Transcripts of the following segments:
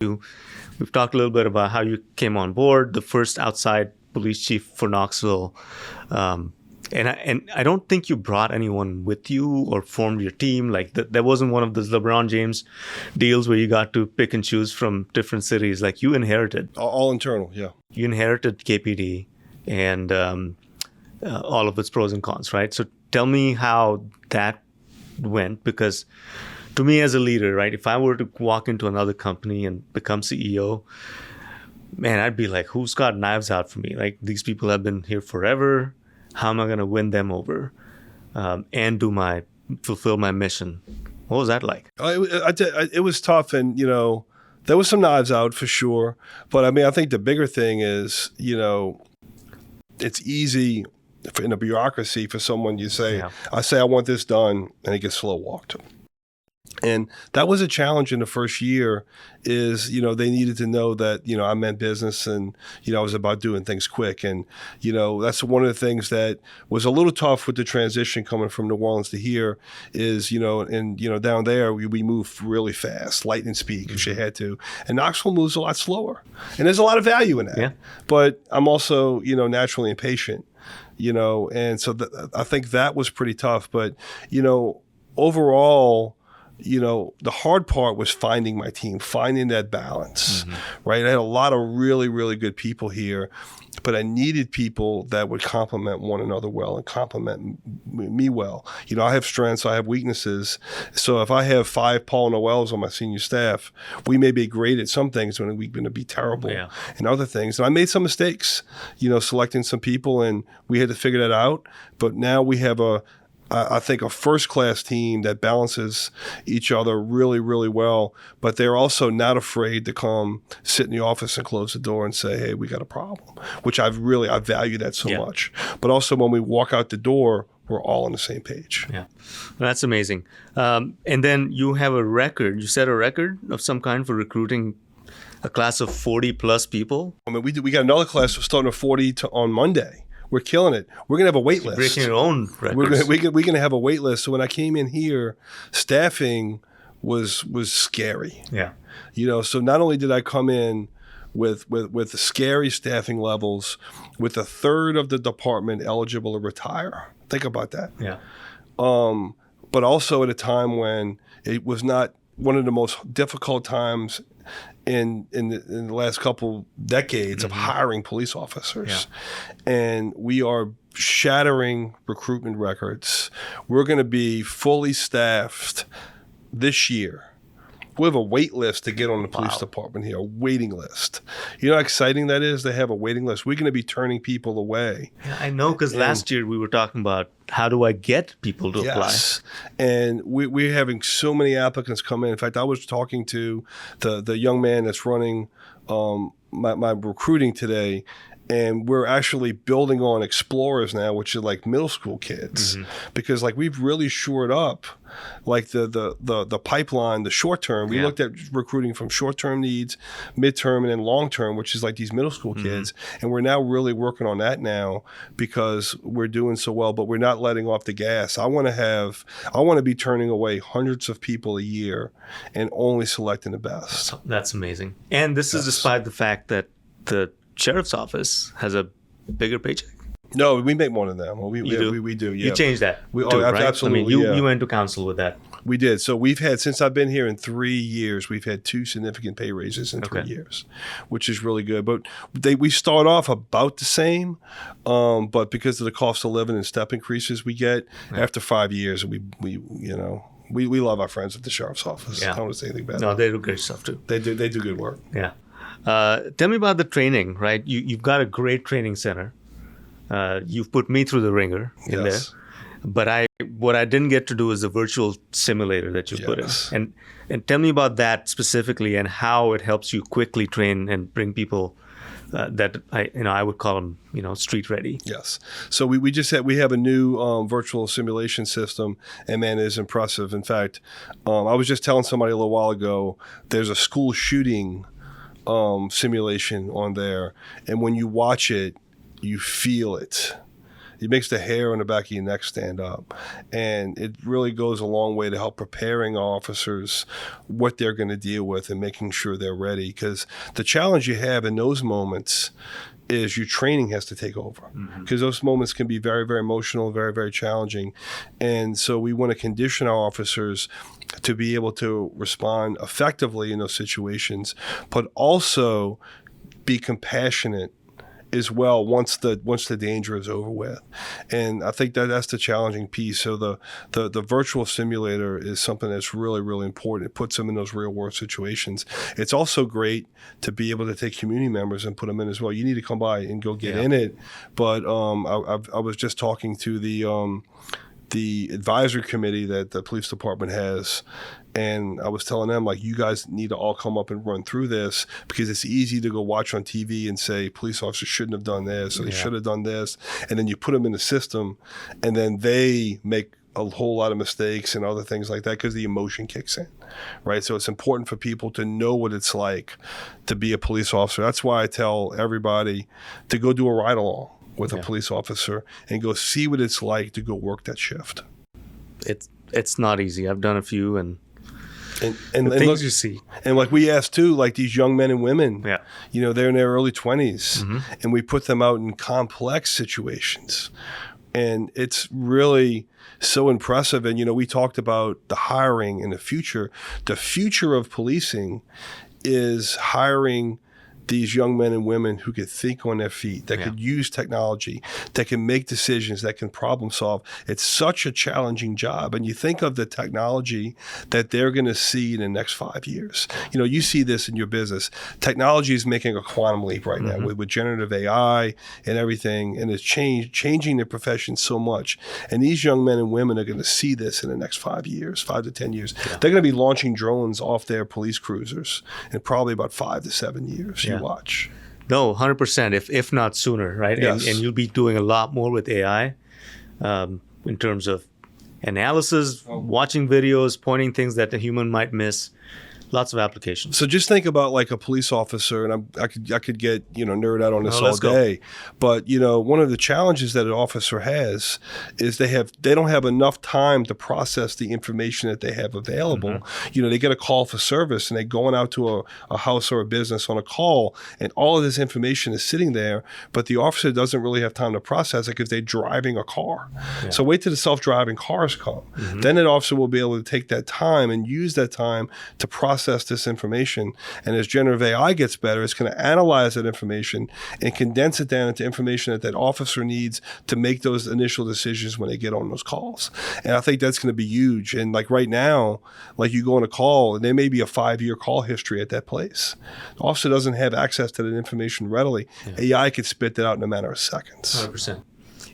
We've talked a little bit about how you came on board, the first outside police chief for Knoxville. And I don't think you brought anyone with you or formed your team. Like there wasn't one of those LeBron James deals where you got to pick and choose from different cities. Like you inherited. All internal, yeah. You inherited KPD and all of its pros and cons, right? So tell me how that went, because to me as a leader, right, if I were to walk into another company and become CEO, man, I'd be like, who's got knives out for me? Like these people have been here forever. How am I going to win them over and fulfill my mission? What was that like? It was tough, and there was some knives out for sure. But I mean, I think the bigger thing is, it's easy in a bureaucracy for someone I say I want this done, and it gets slow walked. And that was a challenge in the first year is, they needed to know that, I meant business and, I was about doing things quick. And, that's one of the things that was a little tough with the transition coming from New Orleans to here is, down there, we move really fast, lightning speed, because you had to. And Knoxville moves a lot slower. And there's a lot of value in that. Yeah. But I'm also, naturally impatient, and so I think that was pretty tough. But, overall, the hard part was finding my team, finding that balance, right? I had a lot of really, really good people here, but I needed people that would complement one another well and complement me well. I have strengths, I have weaknesses. So if I have 5 Paul Noels on my senior staff, we may be great at some things when we're going to be terrible in other things. And I made some mistakes, selecting some people, and we had to figure that out. But now we have I think a first-class team that balances each other really, really well, but they're also not afraid to come sit in the office and close the door and say, hey, we got a problem, which I value that so much. But also when we walk out the door, we're all on the same page. Yeah, well, that's amazing. And then you have a record. You set a record of some kind for recruiting a class of 40 plus people. I mean, we got another class starting at 40 on Monday. We're killing it. We're going to have a wait list. Breaking your own records. We're going to have a wait list. So when I came in here, staffing was scary. Yeah. So not only did I come in with the scary staffing levels, with a third of the department eligible to retire. Think about that. Yeah. But also at a time when it was not one of the most difficult times in the last couple decades of hiring police officers. Yeah. And we are shattering recruitment records. We're going to be fully staffed this year. We have a wait list to get on the police department here, a waiting list. You know how exciting that is to have a waiting list? We're going to be turning people away. Yeah, I know, because last year we were talking about how do I get people to apply? And we're having so many applicants come in. In fact, I was talking to the young man that's running my recruiting today, and we're actually building on explorers now, which are like middle school kids, because like we've really shored up like the pipeline, the short term. We looked at recruiting from short term needs, midterm, and then long term, which is like these middle school kids. And we're now really working on that now because we're doing so well, but we're not letting off the gas. I want to be turning away hundreds of people a year and only selecting the best. That's amazing. And this is despite the fact that the sheriff's office has a bigger paycheck. No, we make more than them. We do. Yeah. You changed that. Right? Absolutely. I mean, you went to council with that. We did. So we've had, since I've been here in 3 years, we've had 2 significant pay raises in 3 years, which is really good. But we start off about the same, but because of the cost of living and step increases we get after 5 years, we love our friends at the sheriff's office. I don't want to say anything bad. No, they do great stuff too. They do good work. Yeah. Tell me about the training, right? You've got a great training center. You've put me through the ringer in there. But what I didn't get to do is the virtual simulator that you put in. And tell me about that specifically and how it helps you quickly train and bring people that I would call them, street ready. Yes. So we have a new virtual simulation system, and man, it is impressive. In fact, I was just telling somebody a little while ago, there's a school shooting simulation on there, and when you watch it, you feel it. It makes the hair on the back of your neck stand up. And it really goes a long way to help preparing officers what they're going to deal with and making sure they're ready. Because the challenge you have in those moments is your training has to take over, because those moments can be very, very emotional, very, very challenging. And so we want to condition our officers to be able to respond effectively in those situations, but also be compassionate as well once the danger is over with. And I think that's the challenging piece. So the virtual simulator is something that's really, really important. It puts them in those real world situations. It's also great to be able to take community members and put them in as well. You need to come by and go get in it. But I was just talking to the advisory committee that the police department has, and I was telling them, like, you guys need to all come up and run through this, because it's easy to go watch on TV and say police officers shouldn't have done this or they should have done this, and then you put them in the system and then they make a whole lot of mistakes and other things like that because the emotion kicks in, right? So it's important for people to know what it's like to be a police officer. That's why I tell everybody to go do a ride along with a police officer and go see what it's like to go work that shift. It's not easy. I've done a few, and the things look, you see. And like we asked too, like these young men and women, you know, they're in their early 20s, and we put them out in complex situations. And it's really so impressive. And, you know, we talked about the hiring in the future. The future of policing is hiring these young men and women who could think on their feet, that could use technology, that can make decisions, that can problem solve. It's such a challenging job. And you think of the technology that they're going to see in the next 5 years. You know, you see this in your business. Technology is making a quantum leap right now with generative AI and everything, and it's changing their profession so much. And these young men and women are going to see this in the next 5 years, 5 to 10 years. They're going to be launching drones off their police cruisers in probably about 5 to 7 years. Watch. No, 100%, if not sooner, right? Yes. And you'll be doing a lot more with AI in terms of analysis, watching videos, pointing things that the human might miss. Lots of applications. So just think about like a police officer, and I could get, you know, nerd out on this all day. Go. But, you know, one of the challenges that an officer has is they don't have enough time to process the information that they have available. You know, they get a call for service and they're going out to a house or a business on a call, and all of this information is sitting there, but the officer doesn't really have time to process it because they're driving a car. So wait till the self-driving cars come. Then an officer will be able to take that time and use that time to process this information. And as generative AI gets better, it's going to analyze that information and condense it down into information that officer needs to make those initial decisions when they get on those calls. And I think that's going to be huge. And like right now, like you go on a call and there may be a 5-year call history at that place. The officer doesn't have access to that information readily. AI could spit that out in a matter of seconds. 100%.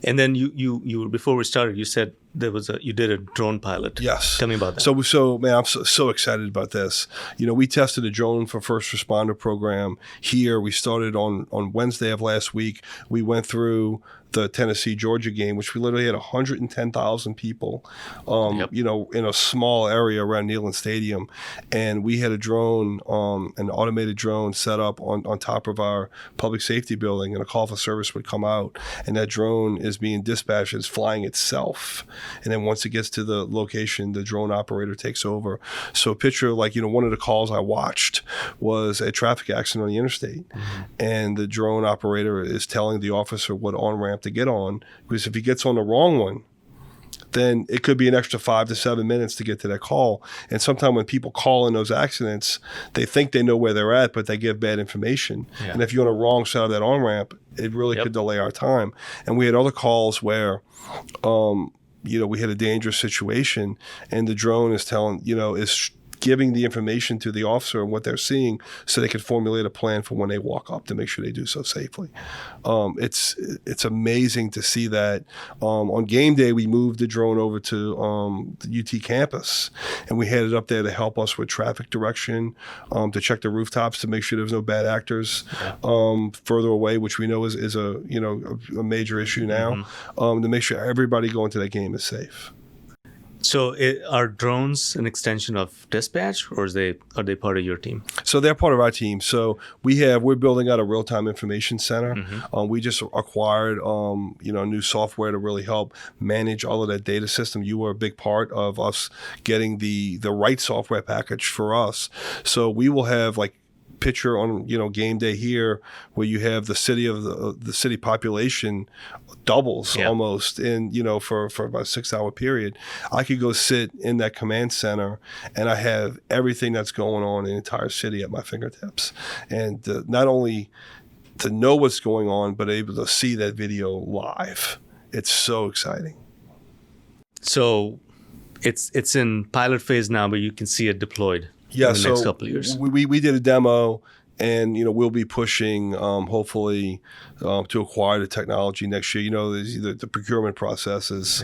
And then you before we started, you said you did a drone pilot. Yes. Tell me about that. So man, I'm so excited about this. You know, we tested a drone for first responder program here. We started on Wednesday of last week. We went through the Tennessee-Georgia game, which we literally had 110,000 people, you know, in a small area around Neyland Stadium. And we had a drone, an automated drone set up on top of our public safety building, and a call for service would come out. And that drone is being dispatched, it's flying itself. And then once it gets to the location, the drone operator takes over. So picture, like, you know, one of the calls I watched was a traffic accident on the interstate. And the drone operator is telling the officer what on-ramp to get on, because if he gets on the wrong one, then it could be an extra 5 to 7 minutes to get to that call. And sometimes when people call in those accidents, they think they know where they're at, but they give bad information. And if you're on the wrong side of that on-ramp, it really could delay our time. And we had other calls where, you know, we had a dangerous situation, and the drone is is giving the information to the officer and what they're seeing so they can formulate a plan for when they walk up to make sure they do so safely. It's amazing to see that. On game day, we moved the drone over to the UT campus, and we had it up there to help us with traffic direction, to check the rooftops to make sure there's no bad actors further away, which we know is a major issue now, to make sure everybody going to that game is safe. So are drones an extension of dispatch, or are they part of your team? So they're part of our team. So we're building out a real-time information center. We just acquired new software to really help manage all of that data system. You were a big part of us getting the right software package for us. So we will have picture on game day here where you have the city population doubles almost in for about a 6-hour period. I could go sit in that command center and I have everything that's going on in the entire city at my fingertips, and not only to know what's going on but able to see that video live. It's so exciting. So it's in pilot phase now, but you can see it deployed. Yeah, in the next couple of years. We did a demo, and we'll be pushing hopefully to acquire the technology next year. The procurement process is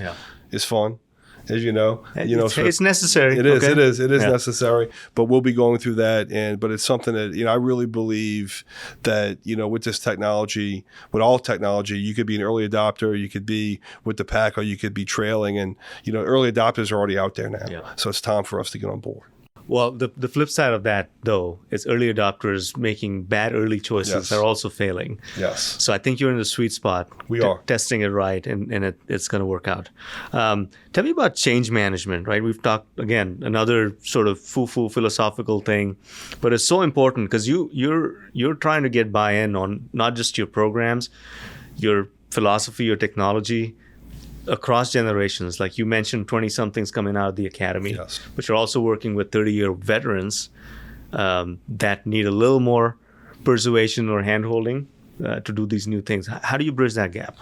fun, as you know. It's necessary. It is. Okay. It is necessary. But we'll be going through that, but it's something that I really believe that with this technology, with all technology, you could be an early adopter, you could be with the pack, or you could be trailing, and early adopters are already out there now. Yeah. So it's time for us to get on board. Well, the flip side of that, though, is early adopters making bad early choices are also failing. Yes. So I think you're in the sweet spot. We are. Testing it right, and it's going to work out. Tell me about change management, right? We've talked, again, another sort of foo-foo philosophical thing, but it's so important because you're trying to get buy-in on not just your programs, your philosophy, your technology, across generations. Like you mentioned, 20-somethings coming out of the academy, but you're also working with 30-year veterans that need a little more persuasion or hand-holding to do these new things. How do you bridge that gap?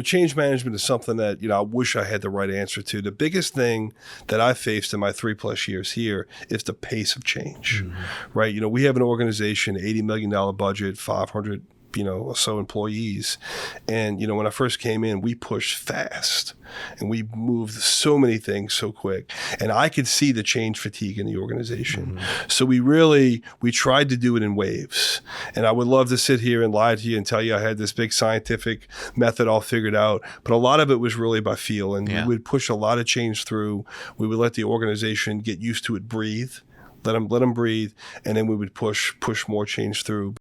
Change management is something that, I wish I had the right answer to. The biggest thing that I faced in my 3+ years here is the pace of change, right? We have an organization, $80 million budget, 500 or so employees. And, when I first came in, we pushed fast and we moved so many things so quick. And I could see the change fatigue in the organization. So we tried to do it in waves. And I would love to sit here and lie to you and tell you I had this big scientific method all figured out. But a lot of it was really by feel. And we would push a lot of change through. We would let the organization get used to it, breathe. Let them breathe, and then we would push more change through.